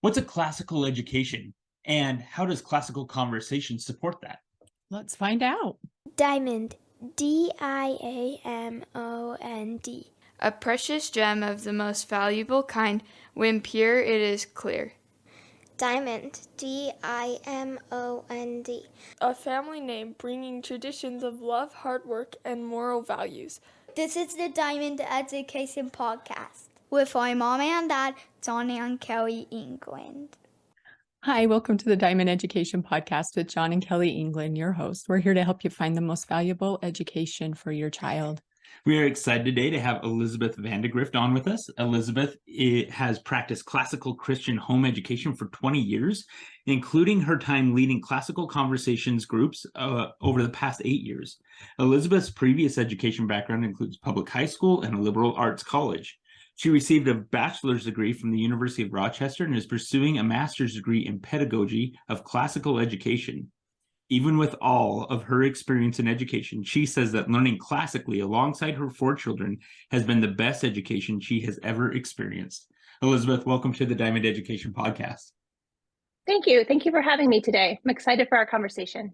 What's a classical education, and how does classical conversation support that? Let's find out. Diamond, Diamond. A precious gem of the most valuable kind. When pure, it is clear. Diamond, Diamond. A family name bringing traditions of love, hard work, and moral values. This is the Diamond Education Podcast with my mom and dad, John and Kelly England. Hi, welcome to the Diamond Education Podcast with John and Kelly England, your host. We're here to help you find the most valuable education for your child. We are excited today to have ElizaBeth Vandegrift on with us. ElizaBeth has practiced classical Christian home education for 20 years, including her time leading classical conversations groups over the past 8 years. ElizaBeth's previous education background includes public high school and a liberal arts college. She received a bachelor's degree from the University of Rochester and is pursuing a master's degree in pedagogy of classical education. Even with all of her experience in education, she says that learning classically alongside her 4 children has been the best education she has ever experienced. ElizaBeth, welcome to the Diamond Education Podcast. Thank you. Thank you for having me today. I'm excited for our conversation.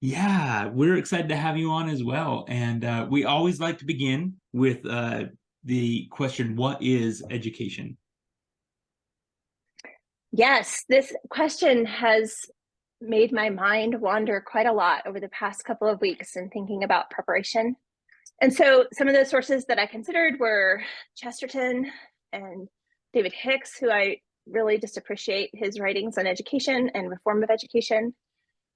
Yeah, we're excited to have you on as well. And we always like to begin with the question, what is education? Yes, this question has made my mind wander quite a lot over the past couple of weeks in thinking about preparation. And so some of the sources that I considered were Chesterton and David Hicks, who I really just appreciate his writings on education and reform of education.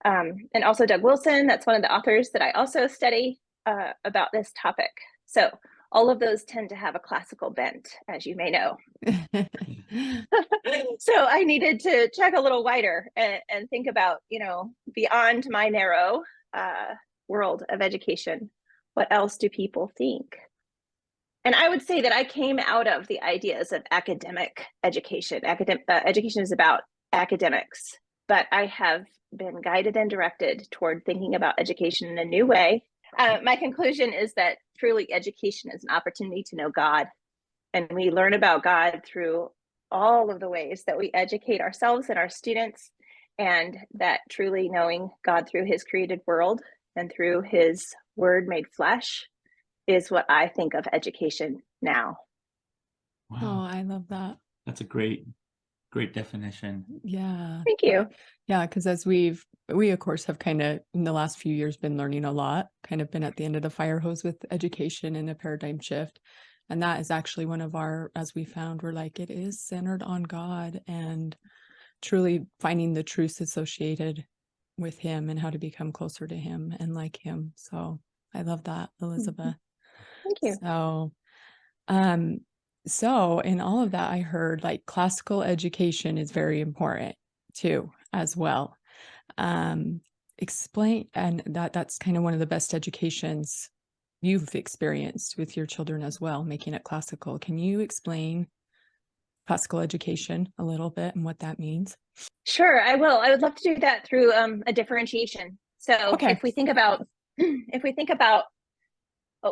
And also Doug Wilson, that's one of the authors that I also study about this topic. So all of those tend to have a classical bent, as you may know. So I needed to check a little wider and think about, beyond my narrow world of education, what else do people think? And I would say that I came out of the ideas of academic education. Education is about academics, but I have been guided and directed toward thinking about education in a new way. My conclusion is that truly education is an opportunity to know God, and we learn about God through all of the ways that we educate ourselves and our students, and that truly knowing God through his created world and through his word made flesh is what I think of education now. Wow. Oh, I love that. That's a great definition. Yeah. Thank you. Yeah, because as we of course have kind of in the last few years been learning a lot, kind of been at the end of the fire hose with education and a paradigm shift. And that is actually one of our, as we found, we're like, it is centered on God and truly finding the truths associated with him and how to become closer to him and like him. So I love that, ElizaBeth. Thank you. So in all of that, I heard like classical education is very important too, as well. Explain, and that's kind of one of the best educations you've experienced with your children as well, making it classical. Can you explain classical education a little bit and what that means? Sure, I will. I would love to do that through a differentiation. So Okay. if we think about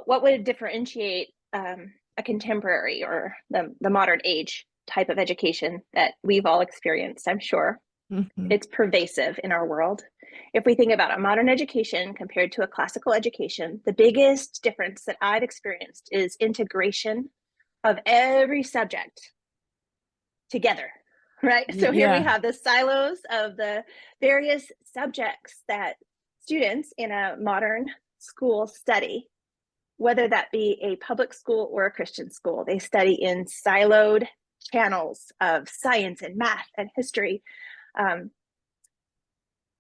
what would differentiate a contemporary or the modern age type of education that we've all experienced, I'm sure. Mm-hmm. It's pervasive in our world. If we think about a modern education compared to a classical education, the biggest difference that I've experienced is integration of every subject together, right? So here we have the silos of the various subjects that students in a modern school study, whether that be a public school or a Christian school. They study in siloed channels of science and math and history,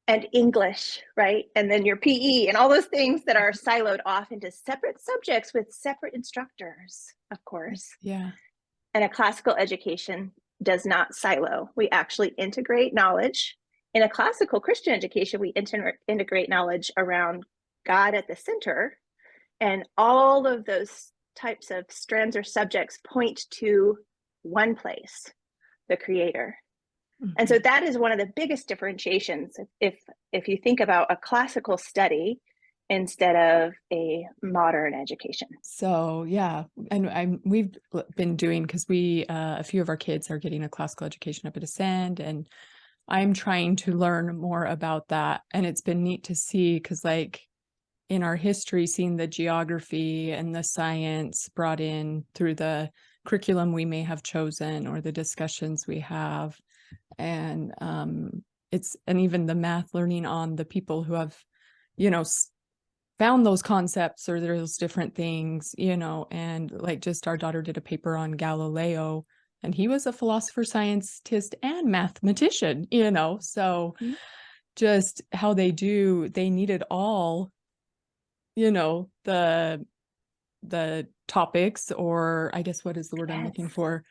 and English, right? And then your PE and all those things that are siloed off into separate subjects with separate instructors, of course. Yeah. And a classical education does not silo. We actually integrate knowledge. In a classical Christian education, we integrate knowledge around God at the center, and all of those types of strands or subjects point to one place, the Creator. Mm-hmm. And so that is one of the biggest differentiations. If you think about a classical study instead of a modern education. So yeah, and we've been doing, because we a few of our kids are getting a classical education up at Ascend, and I'm trying to learn more about that. And it's been neat to see, because like in our history, seeing the geography and the science brought in through the curriculum we may have chosen or the discussions we have, and even the math, learning on the people who have, found those concepts or those different things, and like just our daughter did a paper on Galileo, and he was a philosopher, scientist, and mathematician, so just how they needed all, the topics, or I guess what is the word I'm looking for,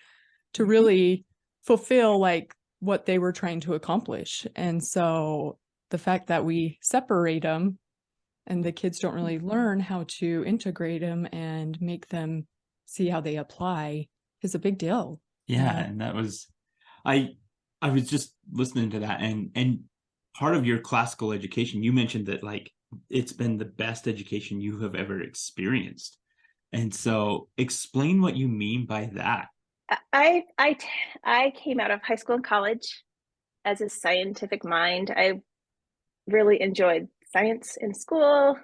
to really fulfill like what they were trying to accomplish. And so the fact that we separate them and the kids don't really learn how to integrate them and make them see how they apply is a big deal. Yeah, and that was, I was just listening to that, and part of your classical education, you mentioned that like it's been the best education you have ever experienced. And so explain what you mean by that. I came out of high school and college as a scientific mind. I really enjoyed science in school,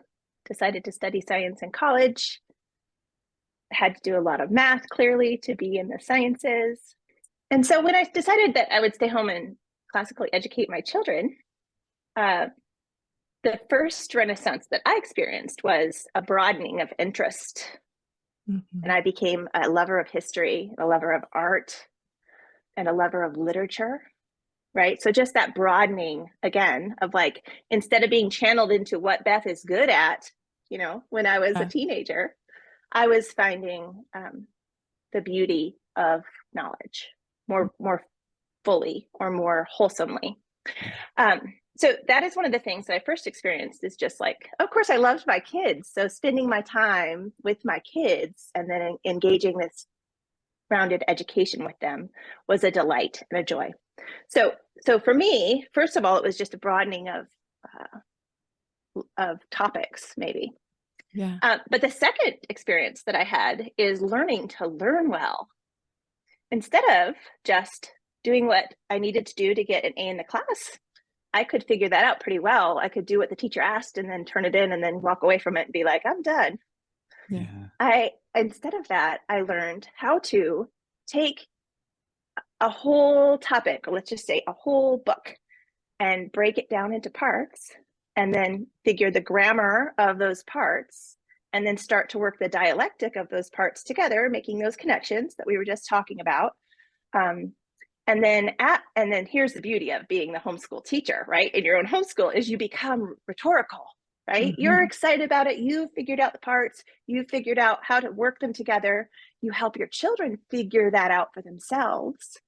decided to study science in college, had to do a lot of math clearly to be in the sciences. And so when I decided that I would stay home and classically educate my children, the first renaissance that I experienced was a broadening of interest. And I became a lover of history, a lover of art, and a lover of literature, right? So just that broadening again of like, instead of being channeled into what Beth is good at, when I was a teenager, I was finding the beauty of knowledge more fully or more wholesomely. So that is one of the things that I first experienced, is just like, of course, I loved my kids. So spending my time with my kids and then engaging this rounded education with them was a delight and a joy. So for me, first of all, it was just a broadening of topics, maybe. Yeah. But the second experience that I had is learning to learn well. Instead of just doing what I needed to do to get an A in the class, I could figure that out pretty well. I could do what the teacher asked and then turn it in and then walk away from it and be like, I'm done. Yeah. Instead of that, I learned how to take a whole topic, or let's just say a whole book, and break it down into parts, and then figure the grammar of those parts, and then start to work the dialectic of those parts together, making those connections that we were just talking about. And then here's the beauty of being the homeschool teacher, right? In your own homeschool, is you become rhetorical, right? You're excited about it. You figured out the parts. You figured out how to work them together. You help your children figure that out for themselves.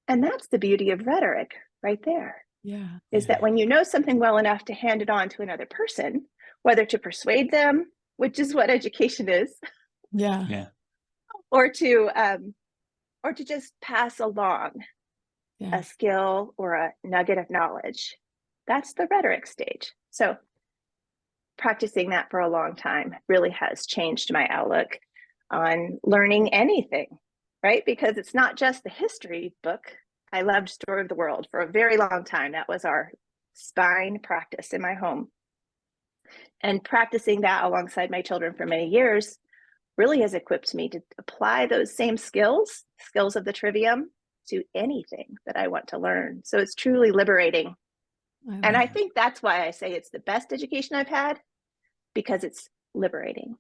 And that's the beauty of rhetoric right there. Yeah. Is that when you know something well enough to hand it on to another person, whether to persuade them, which is what education is. Yeah. Or to just pass along a skill or a nugget of knowledge. That's the rhetoric stage. So practicing that for a long time really has changed my outlook on learning anything, right? Because it's not just the history book. I loved Story of the World for a very long time. That was our spine practice in my home. And practicing that alongside my children for many years really has equipped me to apply those same skills of the trivium, to anything that I want to learn. So it's truly liberating. And I think that's why I say it's the best education I've had, because it's liberating.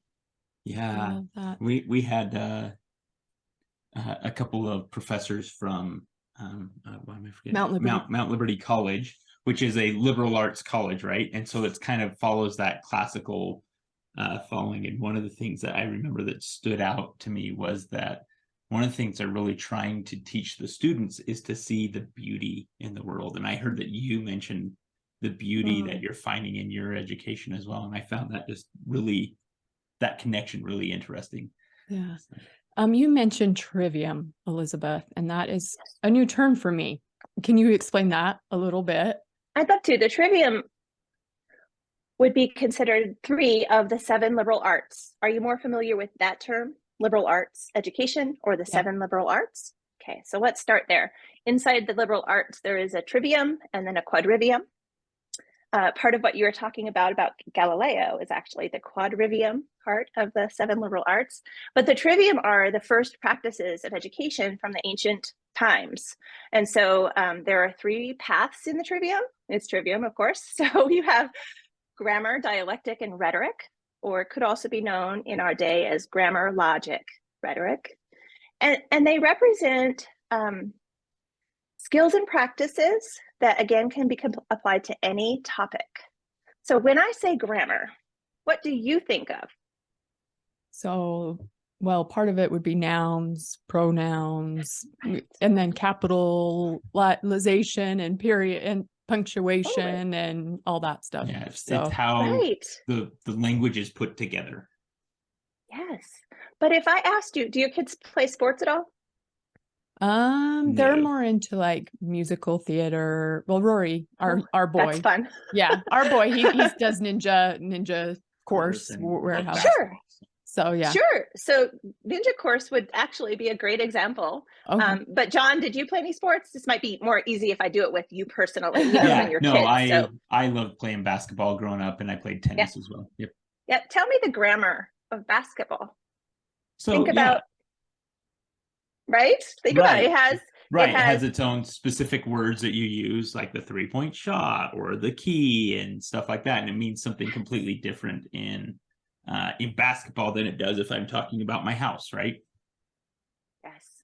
Yeah, we had a couple of professors from why am I forgetting? Mount Liberty College, which is a liberal arts college, right? And so it's kind of follows that classical following. And one of the things that I remember that stood out to me was that one of the things they're really trying to teach the students is to see the beauty in the world. And I heard that you mentioned the beauty that you're finding in your education as well. And I found that just really, that connection really interesting. Yeah. You mentioned trivium, ElizaBeth, and that is a new term for me. Can you explain that a little bit? I'd love to. The trivium would be considered 3 of the 7 liberal arts. Are you more familiar with that term, liberal arts education, or the 7 liberal arts? Okay, so let's start there. Inside the liberal arts, there is a trivium and then a quadrivium. Part of what you were talking about Galileo is actually the quadrivium part of the 7 liberal arts. But the trivium are the first practices of education from the ancient times. And so there are 3 paths in the trivium. It's trivium, of course. So you have grammar, dialectic, and rhetoric, or it could also be known in our day as grammar, logic, rhetoric. And they represent skills and practices that, again, can be applied to any topic. So when I say grammar, what do you think of? So, well, part of it would be nouns, pronouns, and then capitalization and period and punctuation and all that stuff. Yeah, it's So, how Right. the language is put together. Yes. But if I asked you, do your kids play sports at all? they're No. more into like musical theater. Well, Rory, our boy, That's fun. yeah, our boy, he does ninja course And warehouse. Sure. So yeah, Sure. So ninja course would actually be a great example. okay. But John, did you play any sports? This might be more easy if I do it with you personally, you know, Yeah, than your no, kids. I loved playing basketball growing up, and I played tennis as well. Yep. Yeah, tell me the grammar of basketball. So Think about, right? Think about it. It has its own specific words that you use, like the 3-point shot or the key and stuff like that, and it means something completely different in basketball than it does if I'm talking about my house, right? Yes.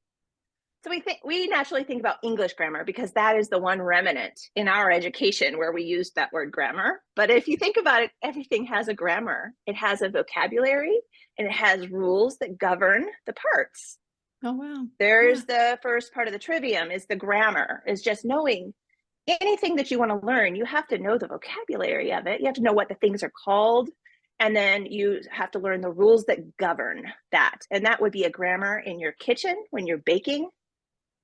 So we naturally think about English grammar because that is the one remnant in our education where we use that word grammar. But if you think about it, everything has a grammar. It has a vocabulary and it has rules that govern the parts. Oh wow. There's the first part of the trivium is the grammar, is just knowing anything that you want to learn. You have to know the vocabulary of it. You have to know what the things are called. And then you have to learn the rules that govern that. And that would be a grammar in your kitchen when you're baking.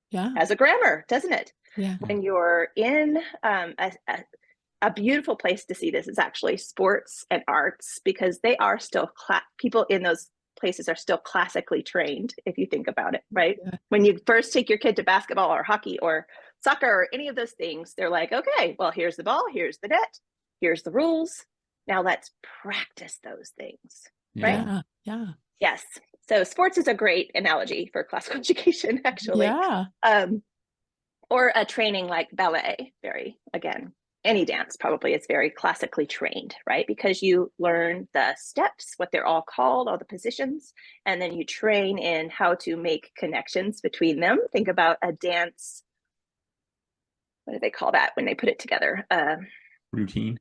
Yeah. Has a grammar, doesn't it? Yeah. When you're in a beautiful place to see this is actually sports and arts, because they are still people in those places are still classically trained, if you think about it, right? Yeah. When you first take your kid to basketball or hockey or soccer or any of those things, they're like, okay, well, here's the ball, here's the net, here's the rules. Now let's practice those things, right? Yeah. Yeah. Yes. So sports is a great analogy for classical education, actually. Yeah. Or a training like ballet, any dance probably is very classically trained, right? Because you learn the steps, what they're all called, all the positions, and then you train in how to make connections between them. Think about a dance. What do they call that when they put it together? Routine.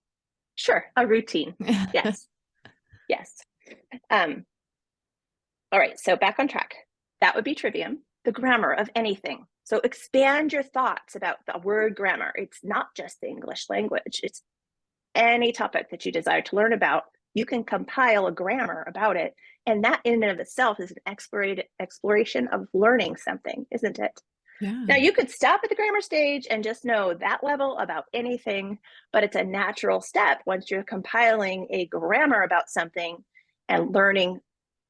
Sure, a routine. Yes. Yes. All right, so back on track. That would be trivium, the grammar of anything. So expand your thoughts about the word grammar. It's not just the English language. It's any topic that you desire to learn about. You can compile a grammar about it. And that in and of itself is an exploration of learning something, isn't it? Yeah. Now you could stop at the grammar stage and just know that level about anything, but it's a natural step once you're compiling a grammar about something and learning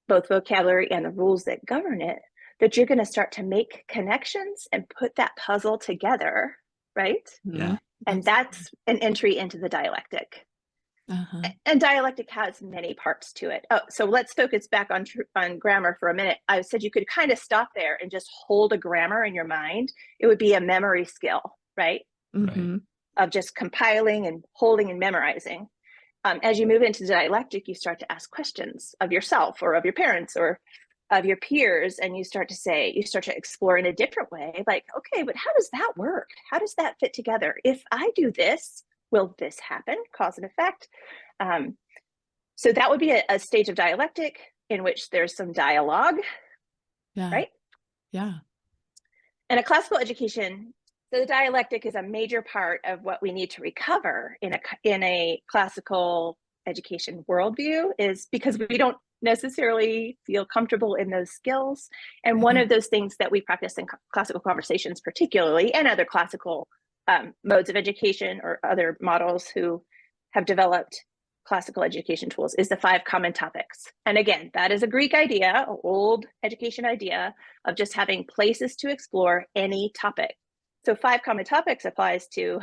both vocabulary and the rules that govern it, that you're going to start to make connections and put that puzzle together, right? Yeah. And that's an entry into the dialectic. Uh-huh. And dialectic has many parts to it. Oh, so let's focus back on grammar for a minute. I said you could kind of stop there and just hold a grammar in your mind. It would be a memory skill, right? Mm-hmm. Of just compiling and holding and memorizing. As you move into dialectic, you start to ask questions of yourself or of your parents or of your peers, and you start to explore in a different way, like, okay, but how does that work? How does that fit together? If I do this, will this happen? Cause and effect. So that would be a stage of dialectic in which there's some dialogue, right? Yeah. And a classical education, so the dialectic is a major part of what we need to recover in a classical education worldview, is because we don't necessarily feel comfortable in those skills. And one of those things that we practice in classical conversations particularly, and other classical modes of education or other models who have developed classical education tools is the 5 common topics. And again, that is a Greek idea, an old education idea of just having places to explore any topic. So 5 common topics applies to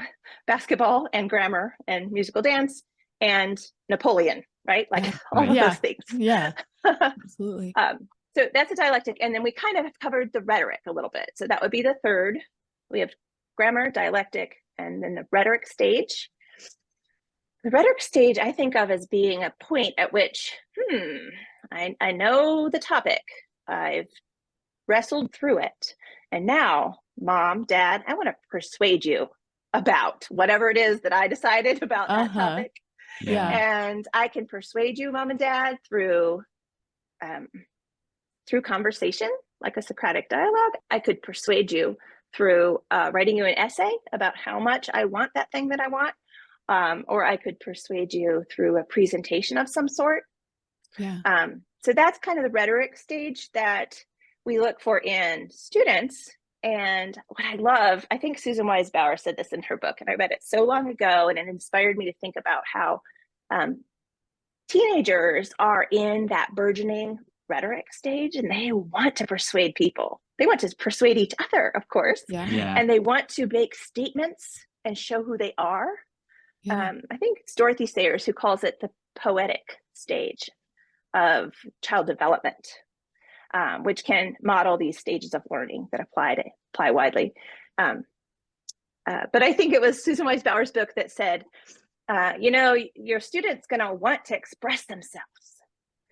basketball and grammar and musical dance and Napoleon, right? Like all of those things. Yeah, absolutely. So that's a dialectic. And then we kind of have covered the rhetoric a little bit. So that would be the third. We have grammar, dialectic, and then the rhetoric stage. The rhetoric stage I think of as being a point at which, I know the topic. I've wrestled through it. And now, Mom, Dad, I want to persuade you about whatever it is that I decided about that topic. Yeah. And I can persuade you, Mom and Dad, through conversation, like a Socratic dialogue. I could persuade you through writing you an essay about how much I want that thing that I want. Or I could persuade you through a presentation of some sort. Yeah. So that's kind of the rhetoric stage that we look for in students. And what I love, I think Susan Wise Bauer said this in her book, and I read it so long ago, and it inspired me to think about how teenagers are in that burgeoning rhetoric stage, and they want to persuade people. They want to persuade each other, of course. And they want to make statements and show who they are. I think it's Dorothy Sayers who calls it the poetic stage of child development, which can model these stages of learning that apply widely. But I think it was Susan Wise Bauer's book that said, your student's going to want to express themselves.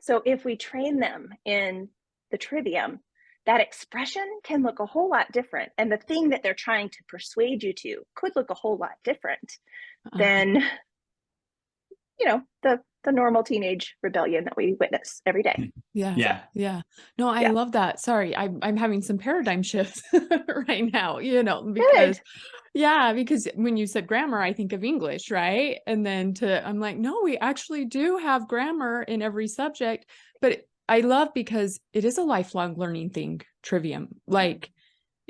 So if we train them in the trivium, that expression can look a whole lot different. And the thing that they're trying to persuade you to could look a whole lot different than, the normal teenage rebellion that we witness every day. Yeah. No, I love that. Sorry, I'm having some paradigm shifts right now, because because when you said grammar, I think of English, right? And then I'm like, no, we actually do have grammar in every subject, but I love because it is a lifelong learning thing, trivium. Like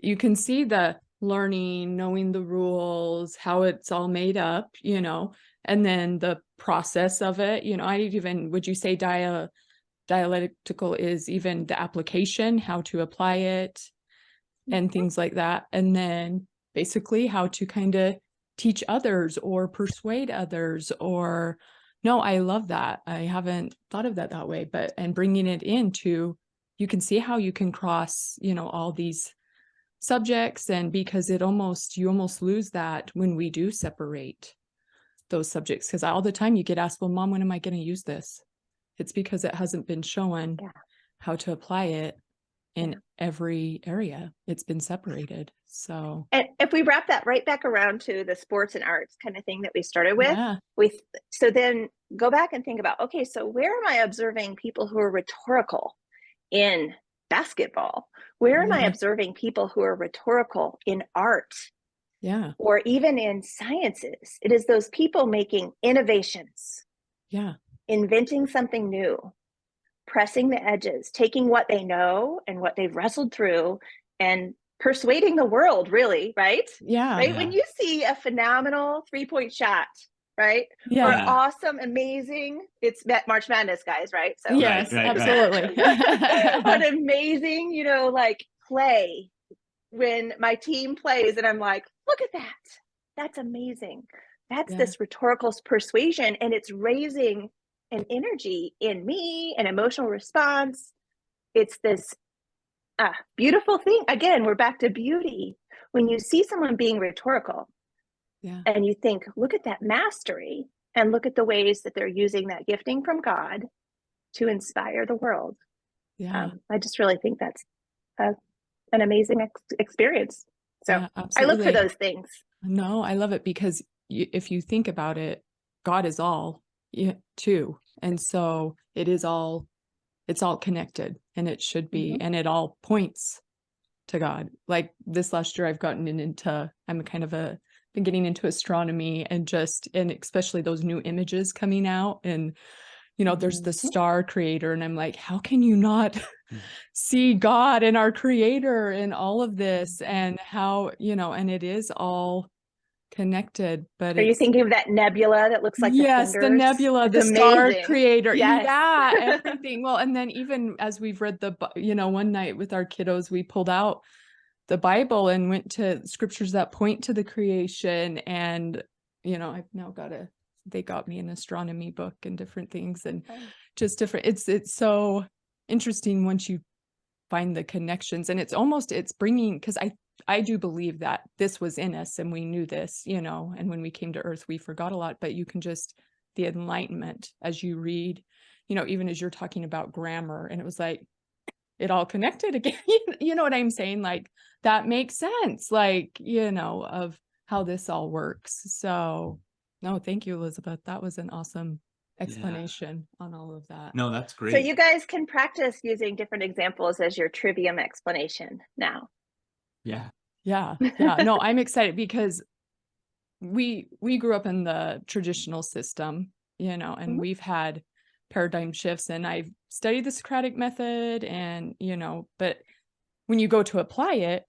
you can see the learning, knowing the rules, how it's all made up, and then the process of it, would you say dialectical is even the application, how to apply it and things like that. And then basically how to kind of teach others or persuade others or no, I love that. I haven't thought of that way, and bringing it into, you can see how you can cross, all these subjects, and because you almost lose that when we do separate those subjects, because all the time you get asked, well, Mom, when am I going to use this? It's because it hasn't been shown how to apply it in every area. It's been separated. So, and if we wrap that right back around to the sports and arts kind of thing that we started with, so then go back and think about, okay, so where am I observing people who are rhetorical in basketball? Where am I observing people who are rhetorical in art? Or even in sciences? It is those people making innovations. Inventing something new, pressing the edges, taking what they know and what they've wrestled through and persuading the world, really, right? Right? When you see a phenomenal 3-point shot, right? Or awesome, amazing, it's March Madness, guys, right? So yes, absolutely. An amazing, play when my team plays and I'm like, look at that. That's amazing. That's this rhetorical persuasion, and it's raising an energy in me, an emotional response. It's this beautiful thing. Again, we're back to beauty. When you see someone being rhetorical and you think, look at that mastery, and look at the ways that they're using that gifting from God to inspire the world. I just really think that's an amazing experience. So I look for those things. No, I love it because if you think about it, God is all too. And so it's all connected, and it should be, and it all points to God. Like this last year, I've gotten into, been getting into astronomy and especially those new images coming out, and there's the star creator, and I'm like, how can you not see God and our creator in all of this, and how, and it is all connected, but Are you it's thinking of that nebula that looks like yes, the the fingers? nebula, It's the star amazing. creator. Yes. Yeah, everything. Well, and then even as we've read one night with our kiddos, we pulled out the Bible and went to scriptures that point to the creation. And, I've now they got me an astronomy book and different things and just different. It's so interesting once you find the connections, and it's bringing, because I do believe that this was in us and we knew this, and when we came to earth, we forgot a lot, but you can the enlightenment as you read, even as you're talking about grammar, and it was like, it all connected again. You know what I'm saying? Like, that makes sense, like, of how this all works. So, no, thank you, Elizabeth. That was an awesome explanation on all of that. No, that's great. So you guys can practice using different examples as your trivium explanation now. Yeah. No, I'm excited because we grew up in the traditional system, and we've had paradigm shifts, and I've studied the Socratic method, and but when you go to apply it,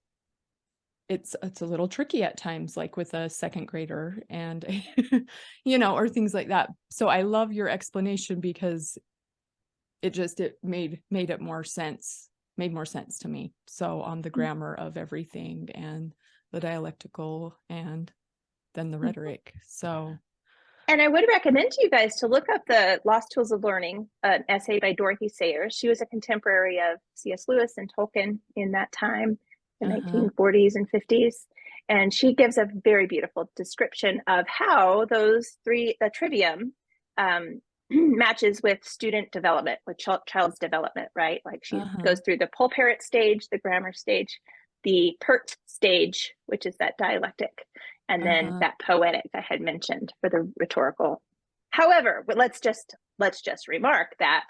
it's a little tricky at times, like with a second grader and or things like that. So I love your explanation because it made it made more sense to me. So on the grammar of everything and the dialectical and then the rhetoric. So, and I would recommend to you guys to look up the Lost Tools of Learning, an essay by Dorothy Sayers. She was a contemporary of C.S. Lewis and Tolkien in that time, the 1940s and 50s. And she gives a very beautiful description of how the trivium matches with student development, with child's development, right? Like she goes through the pulpit stage, the grammar stage, the pert stage, which is that dialectic, and then that poetic I had mentioned for the rhetorical. However, let's just remark that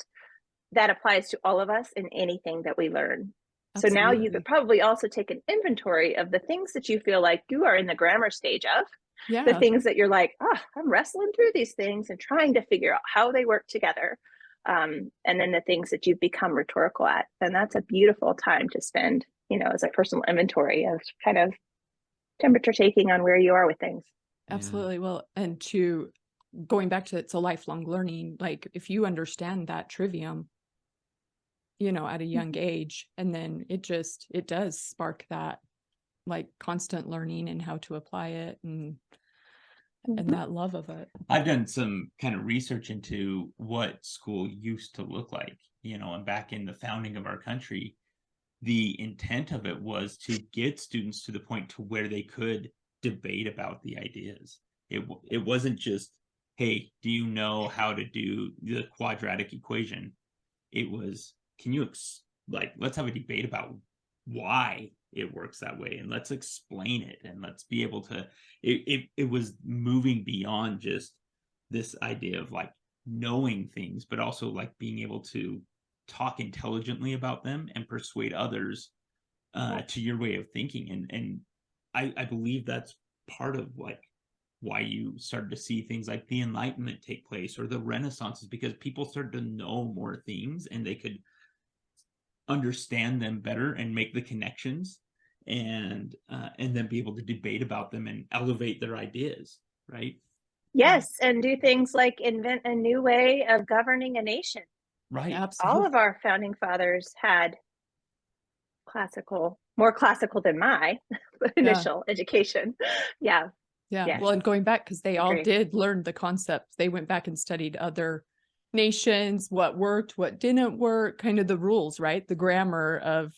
applies to all of us in anything that we learn. Absolutely. So now you could probably also take an inventory of the things that you feel like you are in the grammar stage of. Yeah. The things that you're like, I'm wrestling through these things and trying to figure out how they work together. And then the things that you've become rhetorical at. And that's a beautiful time to spend, as a personal inventory of kind of temperature taking on where you are with things. Absolutely. Yeah. Well, and going back to it's a lifelong learning, like if you understand that trivium, at a young age, and then it does spark that like constant learning and how to apply it and that love of it. I've done some kind of research into what school used to look like, and back in the founding of our country, the intent of it was to get students to the point to where they could debate about the ideas. It wasn't just, hey, do you know how to do the quadratic equation? It was, let's have a debate about why it works that way, and let's explain it, and let's be able to, it was moving beyond just this idea of like knowing things, but also like being able to talk intelligently about them and persuade others to your way of thinking. And I believe that's part of like why you started to see things like the Enlightenment take place or the Renaissance, is because people started to know more things and they could understand them better and make the connections and then be able to debate about them and elevate their ideas, right? Yes, and do things like invent a new way of governing a nation. Right. Absolutely. All of our founding fathers had more classical than my initial education. Yeah. Well, and going back, because they all did learn the concepts. They went back and studied other nations, what worked, what didn't work, kind of the rules, right? The grammar of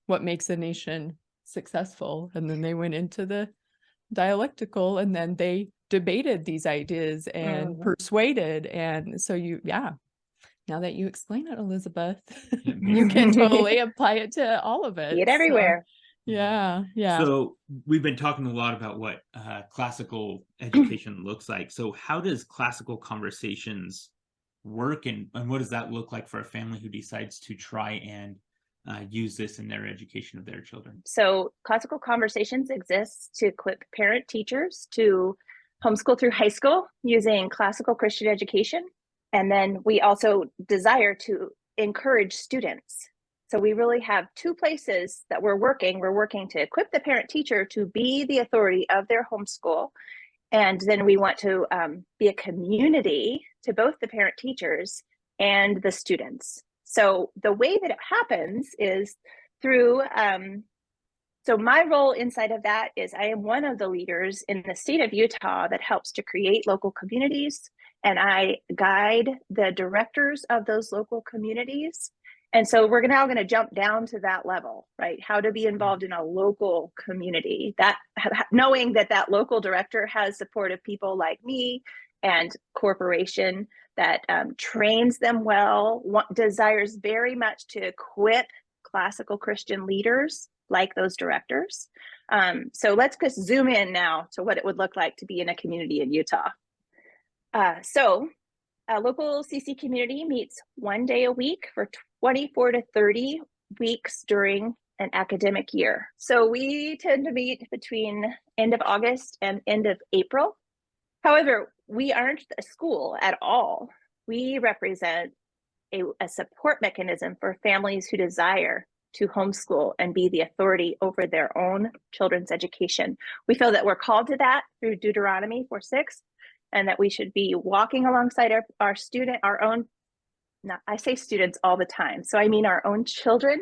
what makes a nation successful. And then they went into the dialectical, and then they debated these ideas and persuaded. And so now that you explain it, Elizabeth, you can totally apply it to all of it. See it everywhere. Yeah. So we've been talking a lot about what classical education looks like. So how does classical conversations work, and what does that look like for a family who decides to try and use this in their education of their children? So classical conversations exists to equip parent teachers to homeschool through high school using classical Christian education. And then we also desire to encourage students So we really have two places that we're working. We're working to equip the parent teacher to be the authority of their homeschool. And then we want to be a community to both the parent teachers and the students. So the way that it happens is through, so my role inside of that is I am one of the leaders in the state of Utah that helps to create local communities, and I guide the directors of those local communities. And so we're now going to jump down to that level, right? How to be involved in a local community, that knowing that that local director has support of people like me and corporation that trains them well, desires very much to equip classical Christian leaders like those directors. So let's just zoom in now to what it would look like to be in a community in Utah. So a local CC community meets one day a week for 24 to 30 weeks during an academic year. So we tend to meet between end of August and end of April. However, we aren't a school at all. We represent a support mechanism for families who desire to homeschool and be the authority over their own children's education. We feel that we're called to that through Deuteronomy 4:6, and that we should be walking alongside our own, I say students all the time, so I mean our own children,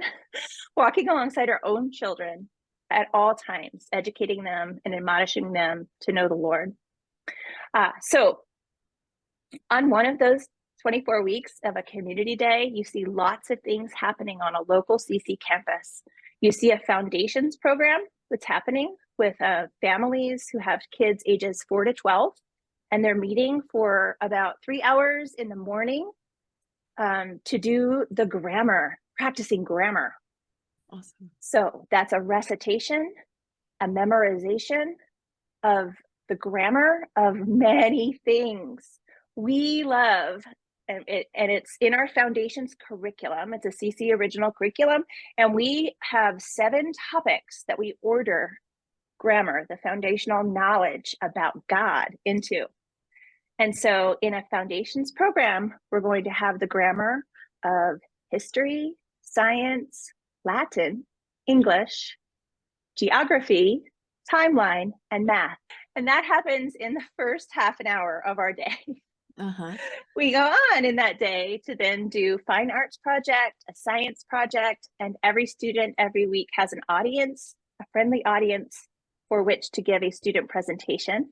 walking alongside our own children at all times, educating them and admonishing them to know the Lord. So on one of those 24 weeks of a community day, you see lots of things happening on a local CC campus. You see a foundations program that's happening with families who have kids ages 4 to 12, and they're meeting for about 3 hours in the morning to do the grammar, practicing grammar. Awesome. So that's a recitation, a memorization of the grammar of many things. We love, and it's in our foundations curriculum. It's a CC original curriculum, and we have 7 topics that we order grammar, the foundational knowledge about God, into. And so in a foundations program, we're going to have the grammar of history, science, Latin, English, geography, timeline, and math. And that happens in the first half an hour of our day. We go on in that day to then do fine arts project, a science project, and every student every week has an audience, a friendly audience for which to give a student presentation.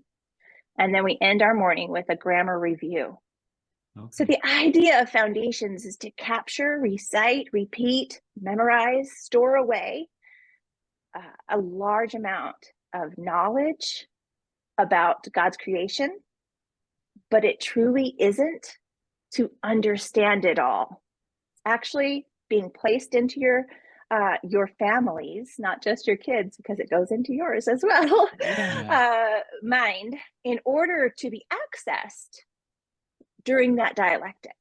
And then we end our morning with a grammar review. Okay. So the idea of foundations is to capture, recite, repeat, memorize, store away a large amount of knowledge about God's creation, but it truly isn't to understand it all. It's actually being placed into your families, not just your kids, because it goes into yours as well, mind, in order to be accessed during that dialectic,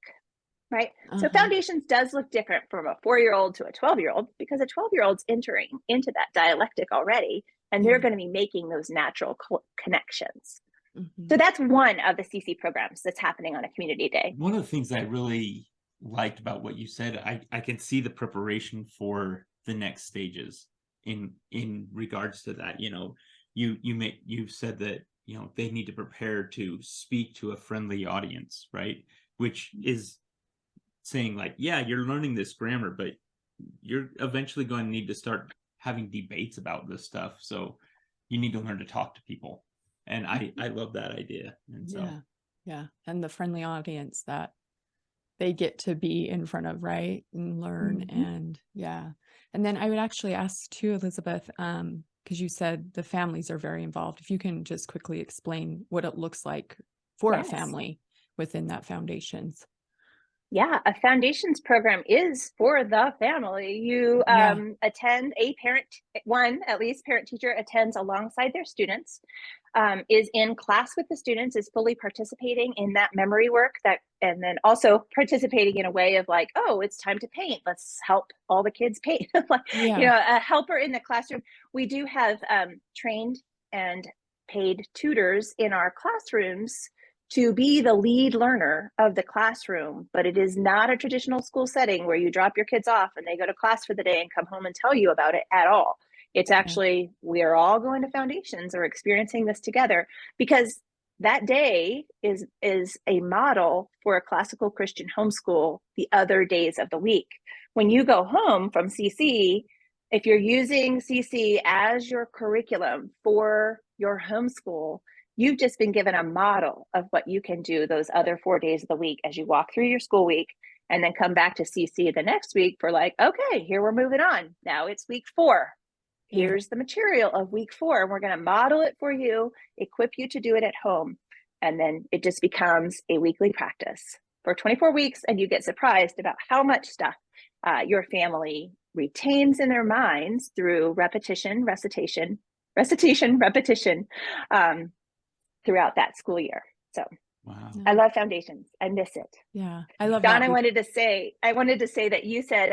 right? So foundations does look different from a 4-year-old to a 12-year-old, because a 12-year-old's entering into that dialectic already, and they're going to be making those natural connections. So that's one of the CC programs that's happening on a community day. One of the things I really liked about what you said, I can see the preparation for the next stages in regards to that. You know, you've said that, you know, they need to prepare to speak to a friendly audience, right? Which is saying like, yeah, you're learning this grammar, but you're eventually going to need to start having debates about this stuff. So you need to learn to talk to people. And I love that idea. And so yeah. And the friendly audience that they get to be in front of, right? And learn. And and then I would actually ask too, ElizaBeth, because you said the families are very involved. If you can just quickly explain what it looks like for a family within that foundations. Yeah, a foundations program is for the family. You attend at least parent teacher attends alongside their students, is in class with the students, is fully participating in that memory work, and then also participating in a way of like, oh, it's time to paint. Let's help all the kids paint. You know, a helper in the classroom. We do have trained and paid tutors in our classrooms to be the lead learner of the classroom, but it is not a traditional school setting where you drop your kids off and they go to class for the day and come home and tell you about it at all. It's actually, we are all going to Foundations or experiencing this together, because that day is a model for a classical Christian homeschool the other days of the week. When you go home from CC, if you're using CC as your curriculum for your homeschool, you've just been given a model of what you can do those other 4 days of the week as you walk through your school week, and then come back to CC the next week for like, okay, here we're moving on. Now it's week 4. Here's the material of week 4, and we're going to model it for you, equip you to do it at home. And then it just becomes a weekly practice for 24 weeks. And you get surprised about how much stuff your family retains in their minds through repetition, throughout that school year. So Wow. I love Foundations. I miss it. Yeah, I love Don, that. I wanted to say that you said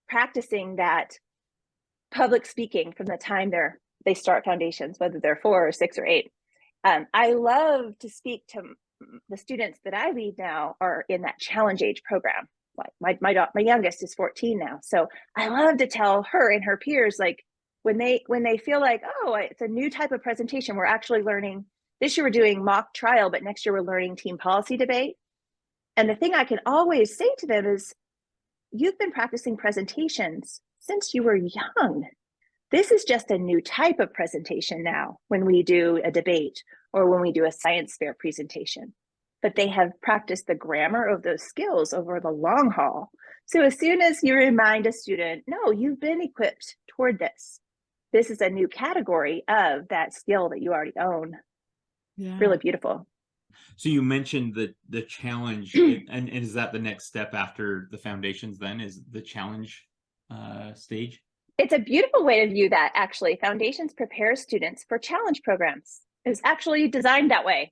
practicing that public speaking from the time they start Foundations, whether they're 4 or 6 or 8. I love to speak to the students that I lead now are in that challenge age program. Like my youngest is 14 now. So I love to tell her and her peers, like when they feel like, oh, it's a new type of presentation, we're actually learning. This year we're doing mock trial, but next year we're learning team policy debate. And the thing I can always say to them is, you've been practicing presentations since you were young. This is just a new type of presentation now when we do a debate or when we do a science fair presentation. But they have practiced the grammar of those skills over the long haul. So as soon as you remind a student, no, you've been equipped toward this. This is a new category of that skill that you already own. Yeah. Really beautiful. So you mentioned the challenge, and is that the next step after the Foundations then, is the challenge stage? It's a beautiful way to view that, actually. Foundations prepares students for challenge programs. It's actually designed that way.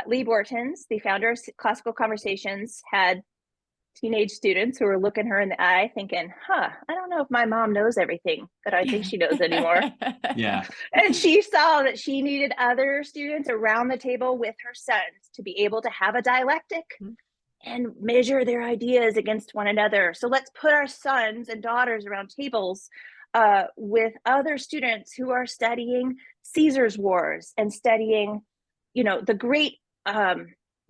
Lee Bortons, the founder of Classical Conversations, had teenage students who were looking her in the eye thinking, I don't know if my mom knows everything that I think she knows anymore. Yeah. And she saw that she needed other students around the table with her sons to be able to have a dialectic and measure their ideas against one another. So let's put our sons and daughters around tables with other students who are studying Caesar's Wars and studying, the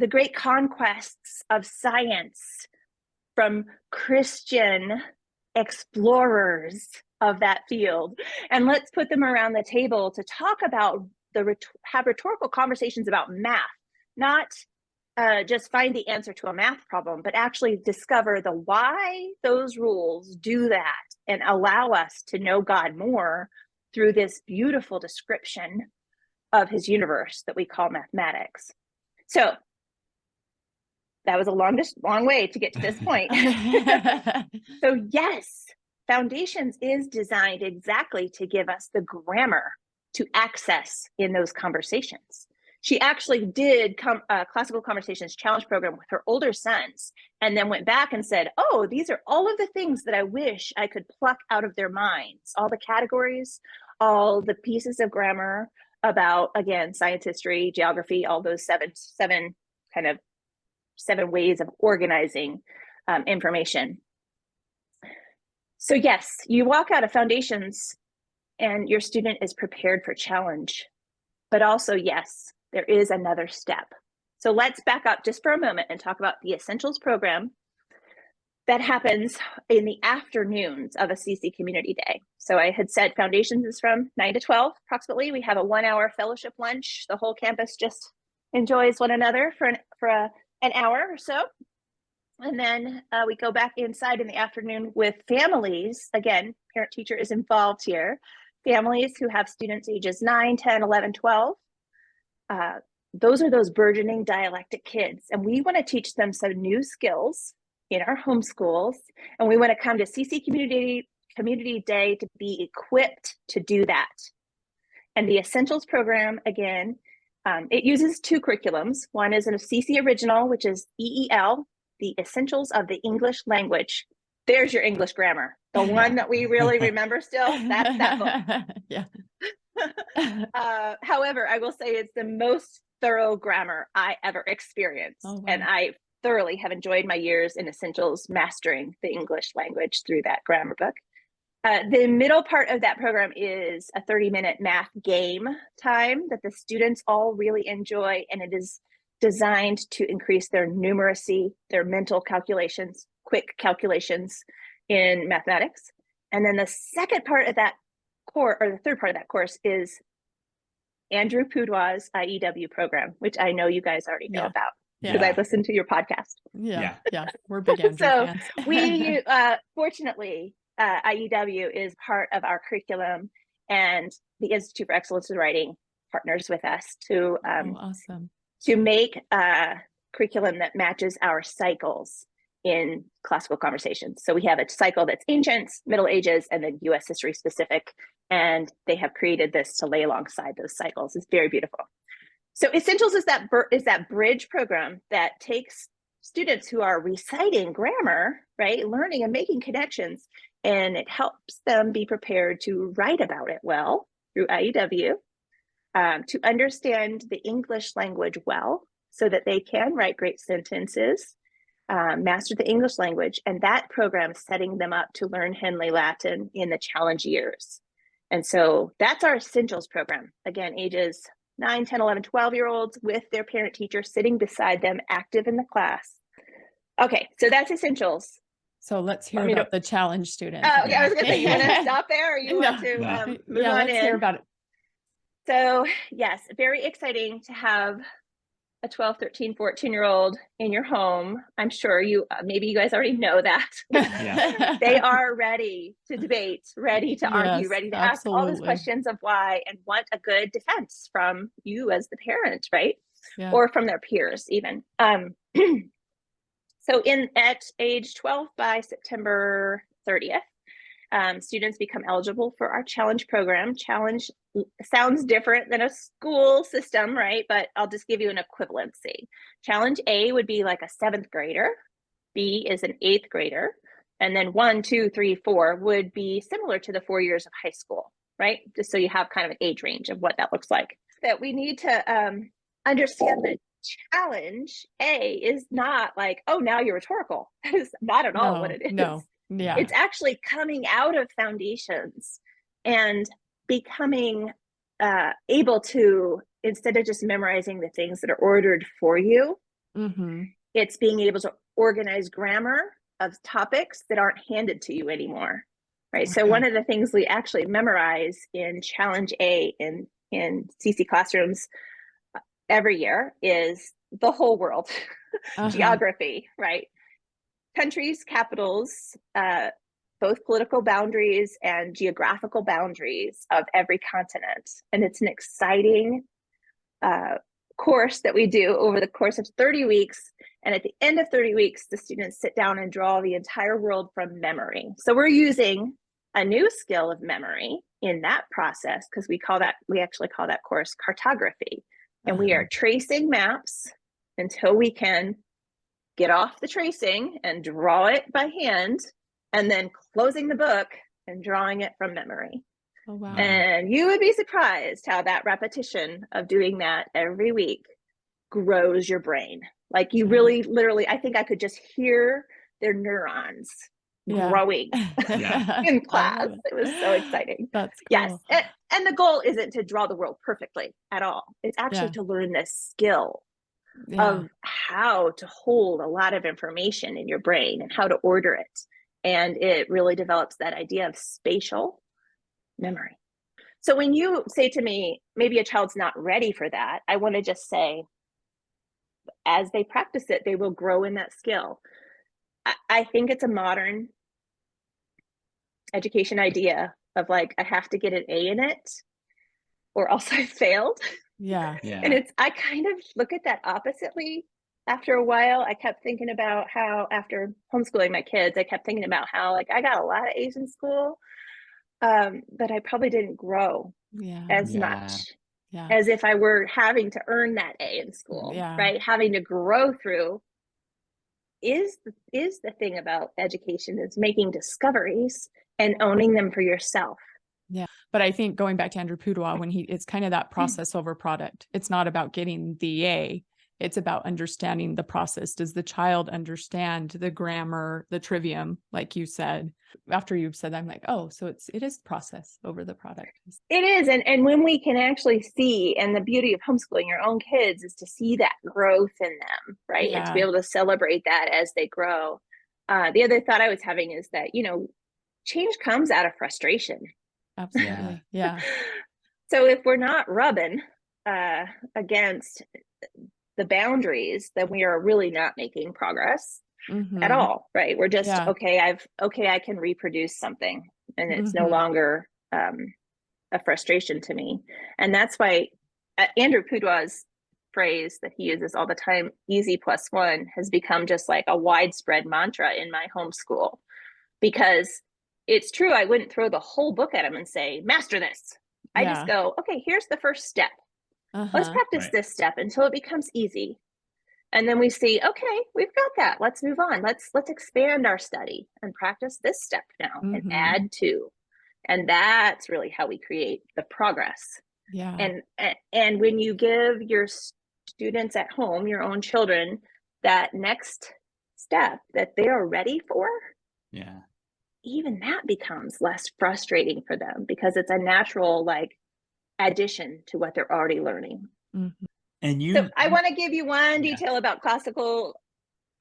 great conquests of science from Christian explorers of that field. And let's put them around the table to talk about have rhetorical conversations about math, not just find the answer to a math problem, but actually discover the why those rules do that and allow us to know God more through this beautiful description of his universe that we call mathematics. So that was a long way to get to this point. So yes, Foundations is designed exactly to give us the grammar to access in those conversations. She actually did Classical Conversations Challenge program with her older sons, and then went back and said, oh, these are all of the things that I wish I could pluck out of their minds, all the categories, all the pieces of grammar about, again, science, history, geography, all those seven ways of organizing information. So yes, you walk out of Foundations and your student is prepared for challenge, but also, yes, there is another step. So let's back up just for a moment and talk about the Essentials program that happens in the afternoons of a CC Community Day. So I had said Foundations is from 9 to 12 approximately. We have a 1-hour fellowship lunch. The whole campus just enjoys one another for an hour or so. And then we go back inside in the afternoon with families. Again, parent-teacher is involved here. Families who have students ages 9, 10, 11, 12. Those are those burgeoning dialectic kids. And we want to teach them some new skills in our homeschools. And we want to come to CC Community Day to be equipped to do that. And the Essentials program, again, it uses 2 curriculums. One is a CC Original, which is EEL, the Essentials of the English Language. There's your English grammar. The one that we really remember still, that's that book. Yeah. However, I will say it's the most thorough grammar I ever experienced. Oh, wow. And I thoroughly have enjoyed my years in Essentials mastering the English language through that grammar book. The middle part of that program is a 30-minute math game time that the students all really enjoy, and it is designed to increase their numeracy, their mental calculations, quick calculations in mathematics. And then the second part of that course, or the third part of that course, is Andrew Pudewa's IEW program, which I know you guys already know about because I've listened to your podcast. Yeah. We're big Andrew fans. We fortunately, IEW is part of our curriculum, and the Institute for Excellence in Writing partners with us to awesome. to make a curriculum that matches our cycles in classical conversations. So we have a cycle that's ancient, Middle Ages, and then US history specific, and they have created this to lay alongside those cycles. It's very beautiful. So Essentials is that bridge program that takes students who are reciting grammar, right, learning and making connections, and it helps them be prepared to write about it well through IEW, to understand the English language well so that they can write great sentences, master the English language, and that program is setting them up to learn Henley Latin in the challenge years. And so that's our Essentials program. Again, ages 9, 10, 11, 12-year-olds with their parent teacher sitting beside them, active in the class. Okay, so that's Essentials. So let's hear about the challenge students. Oh, yeah, I was going to say, you want to stop there, or you want to move on let's in? hear about it. So yes, very exciting to have a 12, 13, 14-year-old in your home. I'm sure you, maybe you guys already know that. They are ready to debate, ready to argue, ready to ask all those questions of why, and want a good defense from you as the parent, right? Yeah. Or from their peers even. So at age 12 by September 30th, students become eligible for our challenge program. Challenge sounds different than a school system, right? But I'll just give you an equivalency. Challenge A would be like a 7th grader. B is an 8th grader. And then 1, 2, 3, 4 would be similar to the 4 years of high school, right? Just so you have kind of an age range of what that looks like. That we need to understand that challenge A is not like, oh, now you're rhetorical. That is not at all what it is. No. Yeah. It's actually coming out of foundations and becoming able to, instead of just memorizing the things that are ordered for you, it's being able to organize grammar of topics that aren't handed to you anymore, right? So one of the things we actually memorize in Challenge A in CC classrooms every year is the whole world, geography, right? Countries, capitals, both political boundaries and geographical boundaries of every continent. And it's an exciting course that we do over the course of 30 weeks. And at the end of 30 weeks, the students sit down and draw the entire world from memory. So we're using a new skill of memory in that process, because we actually call that course cartography. And we are tracing maps until we can get off the tracing and draw it by hand, and then closing the book and drawing it from memory. Oh, wow. And you would be surprised how that repetition of doing that every week grows your brain. Like you really, literally, I think I could just hear their neurons growing in class. It was so exciting. That's cool. Yes. And the goal isn't to draw the world perfectly at all. It's actually to learn this skill of how to hold a lot of information in your brain and how to order it. And it really develops that idea of spatial memory. So when you say to me, maybe a child's not ready for that, I want to just say, as they practice it, they will grow in that skill. I think it's a modern education idea of like, I have to get an A in it or else I failed. And I kind of look at that oppositely. After a while, I kept thinking about how, after homeschooling my kids, I kept thinking about how like I got a lot of A's in school, but I probably didn't grow as much as if I were having to earn that A in school, right? Having to grow through is the thing about education, is making discoveries and owning them for yourself. But I think going back to Andrew Pudewa, it's kind of that process over product. It's not about getting the A. It's about understanding the process. Does the child understand the grammar, the trivium, like you said? After you've said that, I'm like, oh, so it is process over the product. It is. And when we can actually see, and the beauty of homeschooling your own kids is to see that growth in them, right? And to be able to celebrate that as they grow. The other thought I was having is that, change comes out of frustration. Absolutely. Yeah. So if we're not rubbing against the boundaries, then we are really not making progress at all, right? We're just, I can reproduce something, and it's no longer a frustration to me. And that's why Andrew Pudewa's phrase that he uses all the time, easy plus one, has become just like a widespread mantra in my homeschool, because it's true. I wouldn't throw the whole book at him and say, master this. I just go, okay, here's the first step. Let's practice this step until it becomes easy. And then we see, okay, we've got that. Let's move on. Let's expand our study and practice this step now and add to. And that's really how we create the progress. Yeah. And when you give your students at home, your own children, that next step that they are ready for, even that becomes less frustrating for them, because it's a natural addition to what they're already learning. And so I want to give you one detail about classical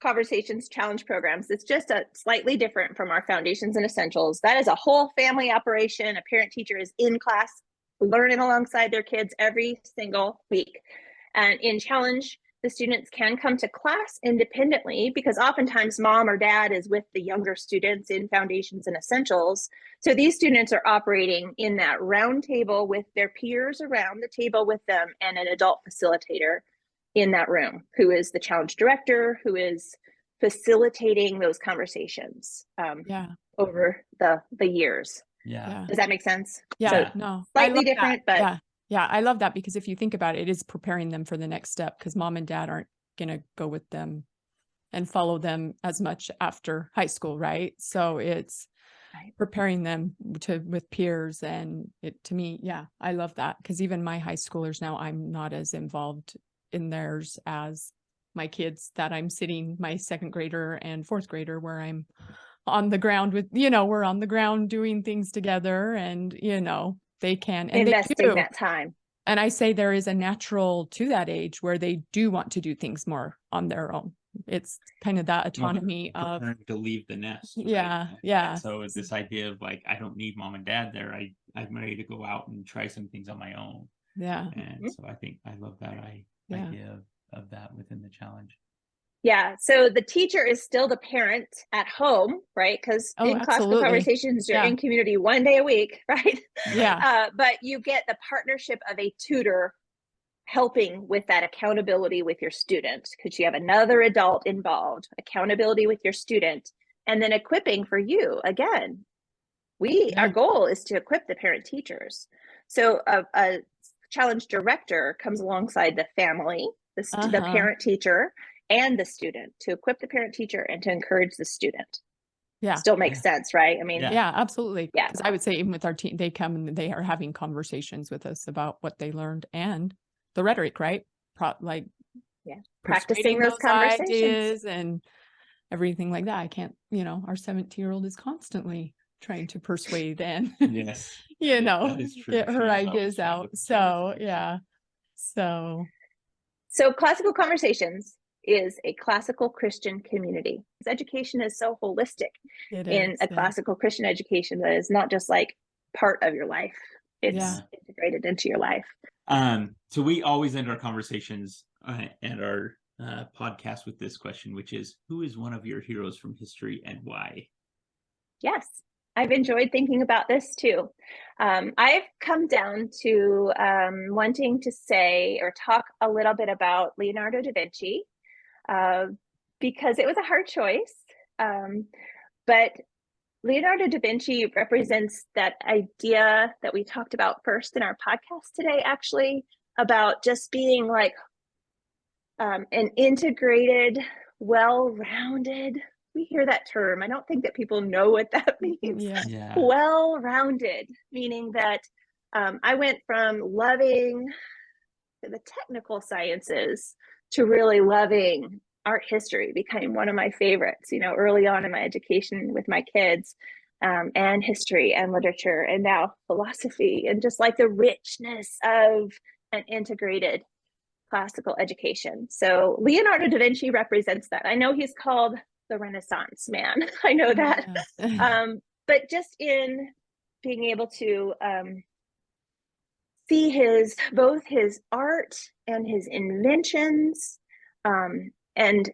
conversations challenge programs. It's just a slightly different from our foundations and essentials. That is a whole family operation. A parent teacher is in class learning alongside their kids every single week. And in challenge, the students can come to class independently, because oftentimes mom or dad is with the younger students in foundations and essentials. So these students are operating in that round table with their peers around the table with them, and an adult facilitator in that room, who is the challenge director, who is facilitating those conversations over the years. Does that make sense? No, slightly different, but yeah, I love that, because if you think about it, it is preparing them for the next step, because mom and dad aren't going to go with them and follow them as much after high school, right? So it's preparing them with peers. And to me, I love that, because even my high schoolers now, I'm not as involved in theirs as my kids that I'm sitting, my second grader and fourth grader, where I'm on the ground with, we're on the ground doing things together, and, they can, and investing that time. And I say there is a natural to that age where they do want to do things more on their own. It's kind of that autonomy of to leave the nest. Right? And so it's this idea of I don't need mom and dad there. I'm ready to go out and try some things on my own. And so I think I love that idea of that within the challenge. Yeah. So the teacher is still the parent at home, right? Because in classical conversations, you're in community one day a week, right? But you get the partnership of a tutor helping with that accountability with your student, because you have another adult involved, accountability with your student, and then equipping for you. Again, our goal is to equip the parent teachers. So a challenge director comes alongside the family, the parent teacher, and the student, to equip the parent teacher and to encourage the student. Still makes sense, right? I mean, absolutely. Because I would say even with our team, they come and they are having conversations with us about what they learned and the rhetoric, right? Practicing those conversations and everything like that. I can't, our 17-year-old is constantly trying to persuade and get her ideas out. So So classical conversations is a classical Christian community. Education is so holistic in a classical Christian education that is not just part of your life. It's integrated into your life. So we always end our conversations and our podcast with this question, which is, who is one of your heroes from history and why? Yes, I've enjoyed thinking about this too. I've come down to wanting to say or talk a little bit about Leonardo da Vinci, because it was a hard choice. But Leonardo da Vinci represents that idea that we talked about first in our podcast today, actually, about just being an integrated, well-rounded we hear that term. I don't think that people know what that means. Yeah. Yeah. Well-rounded, meaning that I went from loving the technical sciences to really loving art history. Became one of my favorites, early on in my education with my kids, and history and literature, and now philosophy, and just like the richness of an integrated classical education. So Leonardo da Vinci represents that. I know he's called the Renaissance man. I know that. Yeah. But just in being able to see both his art and his inventions, and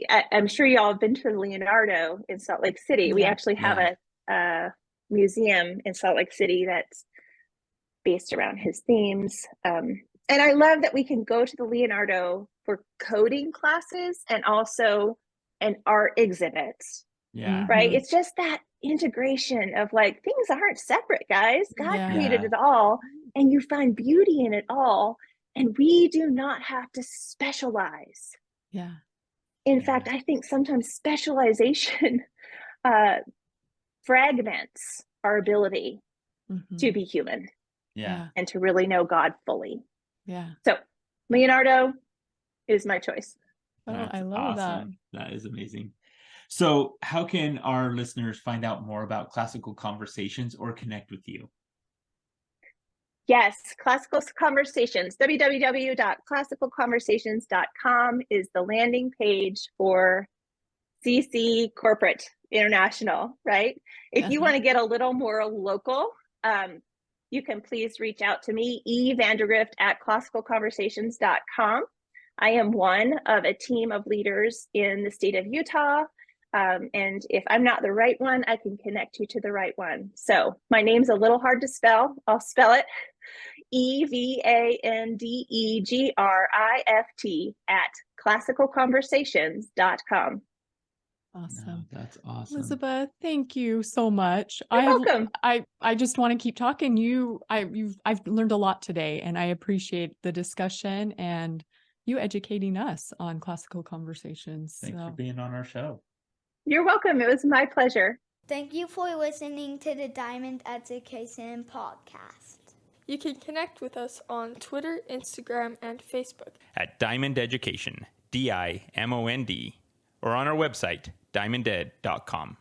I'm sure y'all have been to Leonardo in Salt Lake City. We Yeah. actually have a museum in Salt Lake City that's based around his themes. And I love that we can go to the Leonardo for coding classes and also an art exhibit, Yeah. right? Mhm. It's just that integration of like, things aren't separate, guys. God Yeah. created Yeah. it all, and you find beauty in it all. And we do not have to specialize. Yeah. In Yeah. fact, I think sometimes specialization fragments our ability Mhm. to be human Yeah. and to really know God fully. Yeah. So Leonardo is my choice. Oh, That's I love that. awesome. That is amazing. So how can our listeners find out more about Classical Conversations or connect with you? Yes, Classical Conversations, www.classicalconversations.com is the landing page for CC Corporate International, right? If you Uh-huh. want to get a little more local, you can please reach out to me, Vandegrift at classicalconversations.com. I am one of a team of leaders in the state of Utah. And if I'm not the right one, I can connect you to the right one. So my name's a little hard to spell. I'll spell it. EVANDEGRIFT at classicalconversations.com. Awesome. No, that's awesome. Elizabeth, thank you so much. You're welcome. I just want to keep talking. I've learned a lot today, and I appreciate the discussion and you educating us on classical conversations. Thanks for So being on our show. You're welcome. It was my pleasure. Thank you for listening to the Diamond Education Podcast. You can connect with us on Twitter, Instagram, and Facebook. At Diamond Education, DIMOND, or on our website, diamonded.com.